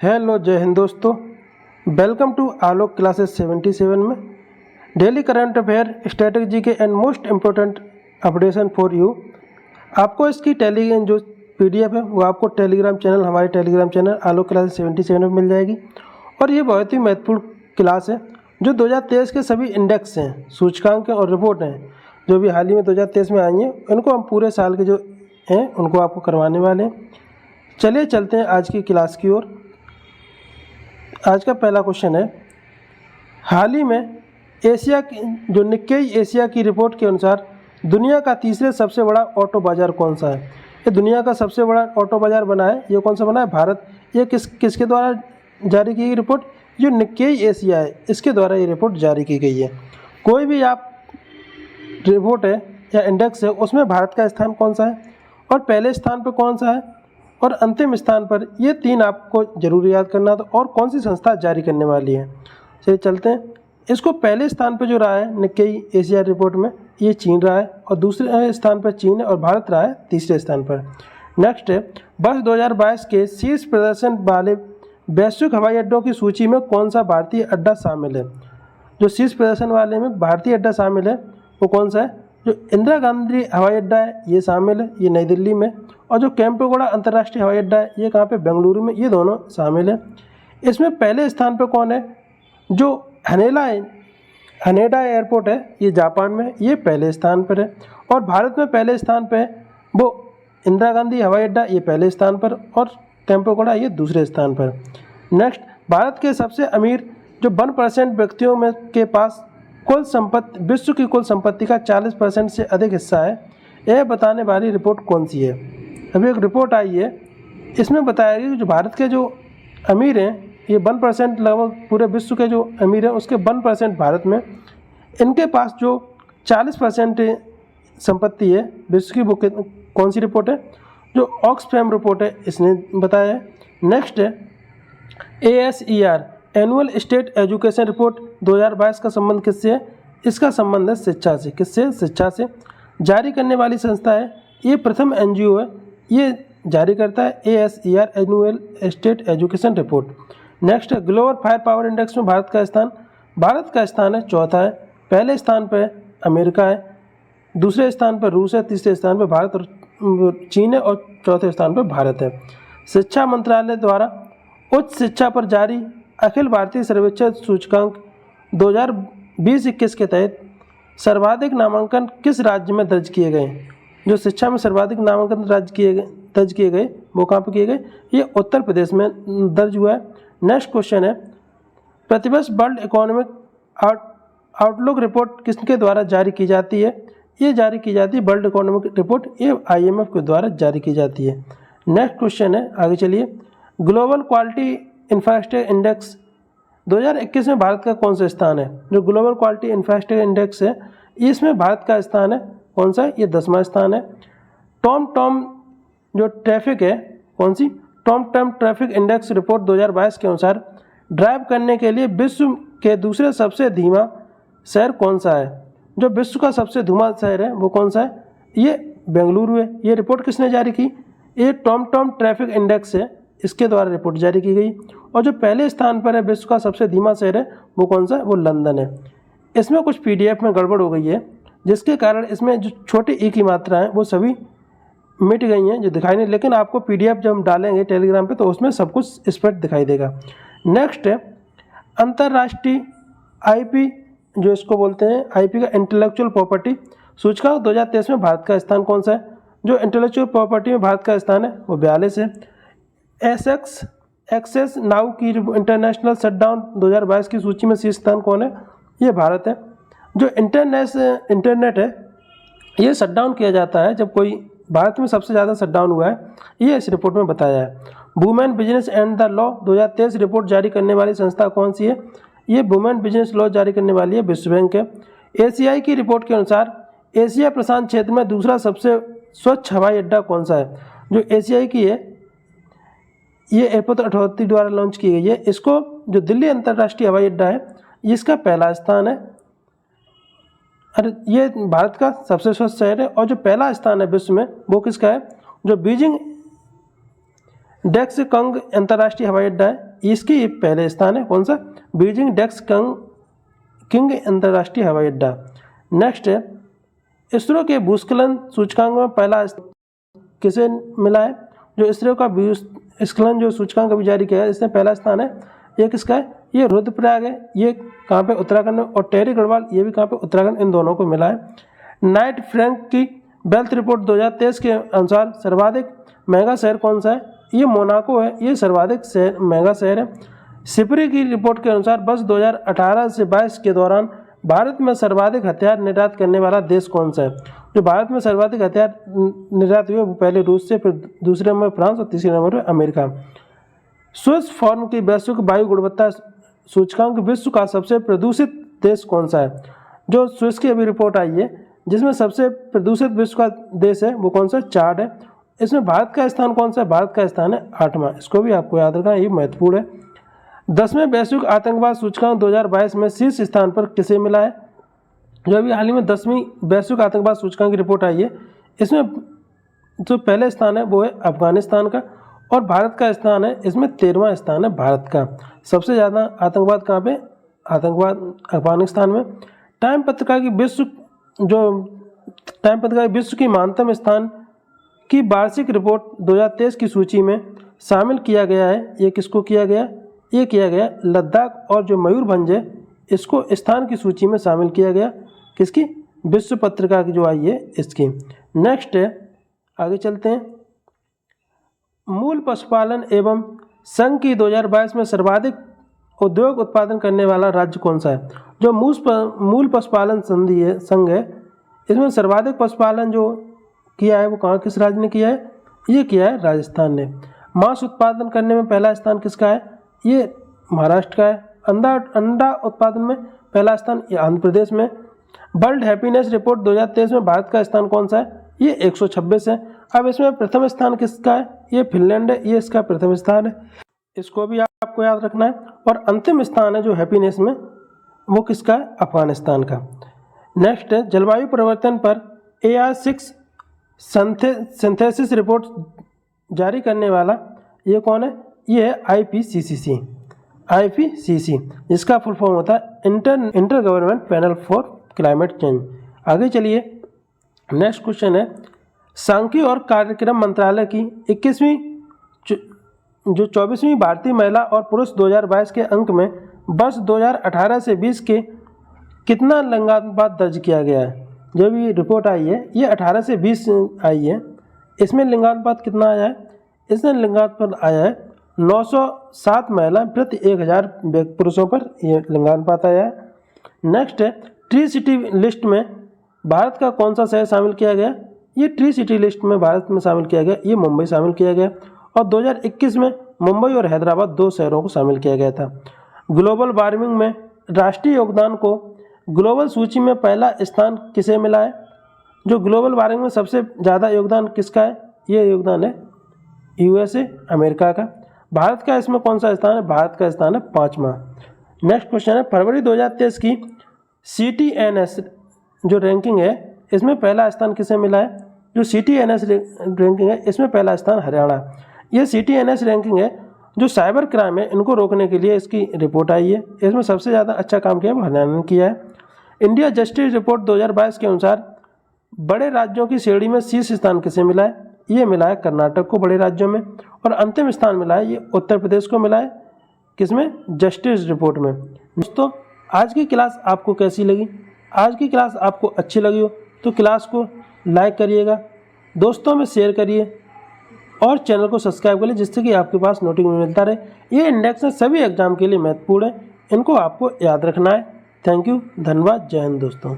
Hello जय हिंद दोस्तों, welcome to Alok classes 77 में डेली करंट अफेयर स्ट्रेटजी के and most important updation for you. आपको इसकी टेलीग्राम जो पीडीएफ है वो आपको टेलीग्राम चैनल हमारे टेलीग्राम चैनल आलोक क्लासेस 77 में मिल जाएगी। और ये बहुत ही महत्वपूर्ण क्लास है जो 2023 के सभी इंडेक्स हैं, सूचकांक और रिपोर्ट हैं जो भी हाल ही में 2023 में आई हैं, उनको हम पूरे साल के जो हैं उनको आपको करवाने वाले हैं। चलिए चलते हैं आज की क्लास की ओर। आज का पहला क्वेश्चन है, हाल ही में एशिया की जो निक्केई एशिया की रिपोर्ट के अनुसार दुनिया का तीसरे सबसे बड़ा ऑटो बाज़ार कौन सा है। ये दुनिया का सबसे बड़ा ऑटो बाज़ार बना है, ये कौन सा बना है? भारत। ये किसके द्वारा जारी की गई रिपोर्ट? जो निक्केई एशिया है इसके द्वारा ये रिपोर्ट जारी की गई है। कोई भी आप रिपोर्ट है या इंडेक्स है उसमें भारत का स्थान कौन सा है और पहले स्थान पर कौन सा है और अंतिम स्थान पर, ये तीन आपको जरूर याद करना था। और कौन सी संस्था जारी करने वाली है। चलिए चलते हैं। इसको पहले स्थान पर जो रहा है निक्केई एशिया रिपोर्ट में, ये चीन रहा है और दूसरे स्थान पर चीन है और भारत रहा है तीसरे स्थान पर। नेक्स्ट है, वर्ष 2022 के शीर्ष प्रदर्शन वाले वैश्विक हवाई अड्डों की सूची में कौन सा भारतीय अड्डा शामिल है। जो शीर्ष प्रदर्शन वाले में भारतीय अड्डा शामिल है वो कौन सा है? जो इंदिरा गांधी हवाई अड्डा है ये शामिल है, ये नई दिल्ली में। और जो केम्पेगौड़ा अंतर्राष्ट्रीय हवाई अड्डा है ये कहाँ पे? बेंगलुरु में। ये दोनों शामिल है। इसमें पहले स्थान पर कौन है? जो हनेडा एयरपोर्ट है ये जापान में, ये पहले स्थान पर है। और भारत में पहले स्थान पर है वो इंदिरा गांधी हवाई अड्डा, ये पहले स्थान पर, और केम्पेगौड़ा ये दूसरे स्थान पर। नेक्स्ट, भारत के सबसे अमीर जो 1% व्यक्तियों में के पास कुल संपत्ति, विश्व की कुल संपत्ति का 40% से अधिक हिस्सा है, यह बताने वाली रिपोर्ट कौन सी है। अभी एक रिपोर्ट आई है, इसमें बताया गया कि जो भारत के जो अमीर हैं ये 1%, लगभग पूरे विश्व के जो अमीर हैं उसके 1% भारत में, इनके पास जो 40% संपत्ति है विश्व की, वो कौन सी रिपोर्ट है? जो ऑक्सफैम रिपोर्ट है इसने बताया है। नेक्स्ट है ASER annual state education report 2022 का संबंध किससे है? इसका संबंध है शिक्षा से। किससे? शिक्षा से। जारी करने वाली संस्था है, ये प्रथम NGO है, ये जारी करता है ASER annual state education report. Next है, ग्लोबल फायर पावर इंडेक्स में भारत का स्थान। भारत का स्थान है चौथा है। पहले स्थान पर अमेरिका है, दूसरे स्थान पर रूस है, तीसरे स्थान पर भारत और चीन है और चौथे स्थान पर भारत है। शिक्षा मंत्रालय द्वारा उच्च शिक्षा पर जारी अखिल भारतीय सर्वेक्षण सूचकांक 2020-21 के तहत सर्वाधिक नामांकन किस राज्य में दर्ज किए गए? जो शिक्षा में सर्वाधिक नामांकन दर्ज किए गए वो कहाँ पर किए गए? ये उत्तर प्रदेश में दर्ज हुआ है। नेक्स्ट क्वेश्चन है, प्रतिवर्ष वर्ल्ड इकोनॉमिक आउटलुक रिपोर्ट किसके द्वारा जारी की जाती है? ये जारी की जाती है वर्ल्ड इकोनॉमिक रिपोर्ट, ये IMF के द्वारा जारी की जाती है। नेक्स्ट क्वेश्चन है, आगे चलिए। ग्लोबल क्वालिटी इंफ्रास्ट्रक्चर इंडेक्स 2021 में भारत का कौन सा स्थान है? जो ग्लोबल क्वालिटी इंफ्रास्ट्रक्चर इंडेक्स है इसमें भारत का स्थान है कौन सा? ये 10वां स्थान है। टॉम जो ट्रैफिक है, कौन सी? टॉम ट्रैफिक इंडेक्स रिपोर्ट 2022 के अनुसार ड्राइव करने के लिए विश्व के दूसरे सबसे धीमा शहर कौन सा है? जो विश्व का सबसे धीमा शहर है वो कौन सा है? ये बेंगलुरु है। ये रिपोर्ट किसने जारी की? ये टॉम ट्रैफिक इंडेक्स है, इसके द्वारा रिपोर्ट जारी की गई। और जो पहले स्थान पर है विश्व का सबसे धीमा शहर है वो कौन सा है? वो लंदन है। इसमें कुछ PDF में गड़बड़ हो गई है जिसके कारण इसमें जो छोटे ई की मात्रा है वो सभी मिट गई हैं, जो दिखाई नहीं, लेकिन आपको PDF जब हम डालेंगे टेलीग्राम पे तो उसमें सब कुछ स्पष्ट दिखाई देगा। नेक्स्ट है, अंतर्राष्ट्रीय IP जो इसको बोलते हैं IP का इंटेलेक्चुअल प्रॉपर्टी सूचकांक 2023 में भारत का स्थान कौन सा है? जो इंटेलेक्चुअल प्रॉपर्टी में भारत का स्थान है वो 42 है। एक्सेस नाउ की इंटरनेशनल शटडाउन 2022 की सूची में शीर्ष स्थान कौन है? ये भारत है। जो इंटरनेट है ये शटडाउन किया जाता है जब कोई, भारत में सबसे ज़्यादा शटडाउन हुआ है, ये इस रिपोर्ट में बताया है। Women business and the law 2023 report जारी करने वाली संस्था कौन सी है? ये वुमेन बिजनेस लॉ जारी करने वाली है विश्व बैंक है। ACI की रिपोर्ट के अनुसार एशिया प्रशांत क्षेत्र में दूसरा सबसे स्वच्छ हवाई अड्डा कौन सा है? जो ACI की है ये एयरपोर्ट अथॉरिटी द्वारा लॉन्च की गई है। इसको जो दिल्ली अंतर्राष्ट्रीय हवाई अड्डा है इसका पहला स्थान है। अरे ये भारत का सबसे स्वच्छ शहर है। और जो पहला स्थान है विश्व में वो किसका है? जो बीजिंग डेक्स कंग अंतर्राष्ट्रीय हवाई अड्डा है इसकी ये पहले स्थान है, कौन सा, बीजिंग डेक्स किंग अंतर्राष्ट्रीय हवाई अड्डा। नेक्स्ट है, इसरो के भूस्खलन सूचकांक में पहला किसे मिला है, जो इसरो का भूस्खलन जो सूचकांक अभी जारी किया है इसमें पहला स्थान है, ये किसका है, ये रुद्रप्रयाग है, ये कहाँ पे, उत्तराखंड में, और टेहरी गढ़वाल ये भी कहाँ पे, उत्तराखंड, इन दोनों को मिला है। नाइट फ्रैंक की वेल्थ रिपोर्ट 2023 के अनुसार सर्वाधिक महंगा शहर कौन सा है, ये मोनाको है, ये सर्वाधिक महंगा शहर है। सिपरी की रिपोर्ट के अनुसार वर्ष 2018 से 22 के दौरान भारत में सर्वाधिक हथियार निर्यात करने वाला देश कौन सा है, जो भारत में सर्वाधिक हथियार निर्यात हुए वो पहले रूस से, फिर दूसरे नंबर फ्रांस और तीसरे नंबर पर अमेरिका। स्विस फॉर्म की वैश्विक वायु गुणवत्ता सूचकांक विश्व का सबसे प्रदूषित देश कौन सा है, जो स्विस की अभी रिपोर्ट आई है जिसमें सबसे प्रदूषित विश्व का देश है वो कौन सा, चार्ट है। इसमें भारत का स्थान कौन सा है, भारत का स्थान है 8वां, इसको भी आपको याद रखना, ये महत्वपूर्ण है। 10वें वैश्विक आतंकवाद सूचकांक 2022 में शीर्ष स्थान पर किसे मिला है, जो अभी हाल ही में 10वीं वैश्विक आतंकवाद सूचकांक की रिपोर्ट आई है, इसमें जो पहले स्थान है वो है अफगानिस्तान का, और भारत का स्थान है इसमें 13वां स्थान है भारत का। सबसे ज़्यादा आतंकवाद कहाँ पे, आतंकवाद अफगानिस्तान में। टाइम पत्रिका की विश्व की महानतम स्थान की वार्षिक रिपोर्ट 2023 की सूची में शामिल किया गया है, ये किसको किया गया, ये किया गया लद्दाख, और जो मयूरभंज है इसको स्थान की सूची में शामिल किया गया, किसकी, विश्व पत्रिका की जो आई है इसकी। नेक्स्ट है, आगे चलते हैं, मूल पशुपालन एवं संघ की 2022 में सर्वाधिक उद्योग उत्पादन करने वाला राज्य कौन सा है, जो मूल पशुपालन संधि है, संघ है, इसमें सर्वाधिक पशुपालन जो किया है वो कहाँ, किस राज्य ने किया है, ये किया है राजस्थान ने। मांस उत्पादन करने में पहला स्थान किसका है, ये महाराष्ट्र का है। अंडा उत्पादन में पहला स्थान ये आंध्र प्रदेश में। वर्ल्ड हैप्पीनेस रिपोर्ट 2023 में भारत का स्थान कौन सा है, ये 126 है। अब इसमें प्रथम स्थान किसका है, ये फिनलैंड है, ये इसका प्रथम स्थान है, इसको भी आपको याद रखना है। और अंतिम स्थान है जो हैप्पीनेस में वो किसका है, अफगानिस्तान का। नेक्स्ट है, जलवायु परिवर्तन पर AR6 सिंथेसिस रिपोर्ट जारी करने वाला ये कौन है, ये है IPCC, जिसका फुल फॉर्म होता है inter government panel for climate change. आगे चलिए, नेक्स्ट क्वेश्चन है, सांख्यिकी और कार्यक्रम मंत्रालय की 24वीं भारतीय महिला और पुरुष 2022 के अंक में वर्ष 2018 से 20 के कितना लिंगानुपात दर्ज किया गया है। जब ये रिपोर्ट आई है ये 18 से 20 आई है, इसमें लिंगानुपात कितना आया है, इसमें लिंगानुपात आया है 907 महिला प्रति 1000 पुरुषों पर ये लिंगानुपात आया है। नेक्स्ट है, ट्री सिटी लिस्ट में भारत का कौन सा शहर शामिल किया गया, ये ट्री सिटी लिस्ट में भारत में शामिल किया गया, ये मुंबई शामिल किया गया, और 2021 में मुंबई और हैदराबाद 2 शहरों को शामिल किया गया था। ग्लोबल वार्मिंग में राष्ट्रीय योगदान को ग्लोबल सूची में पहला स्थान किसे मिला है, जो ग्लोबल वार्मिंग में सबसे ज़्यादा योगदान किसका है, ये योगदान है USA अमेरिका का। भारत का इसमें कौन सा स्थान है, भारत का स्थान है 5वां। नेक्स्ट क्वेश्चन है, फरवरी 2023 की CTNS जो रैंकिंग है इसमें पहला स्थान किसे मिला है, जो CTNS रैंकिंग है इसमें पहला स्थान हरियाणा। ये CTNS रैंकिंग है जो साइबर क्राइम है इनको रोकने के लिए इसकी रिपोर्ट आई है, इसमें सबसे ज़्यादा अच्छा काम किया वो हरियाणा ने किया है। इंडिया जस्टिस रिपोर्ट 2022 के अनुसार बड़े राज्यों की श्रेणी में शीर्ष स्थान किसे मिला है, ये मिला है कर्नाटक को बड़े राज्यों में, और अंतिम स्थान मिला है ये उत्तर प्रदेश को मिला है, किसमें, जस्टिस रिपोर्ट में। दोस्तों आज की क्लास आपको कैसी लगी, आज की क्लास आपको अच्छी लगी हो तो क्लास को लाइक करिएगा, दोस्तों में शेयर करिए और चैनल को सब्सक्राइब करिए, जिससे कि आपके पास नोटिफिकेशन मिलता रहे। ये इंडेक्स सभी एग्जाम के लिए महत्वपूर्ण है, इनको आपको याद रखना है। थैंक यू, धन्यवाद, जय हिंद दोस्तों।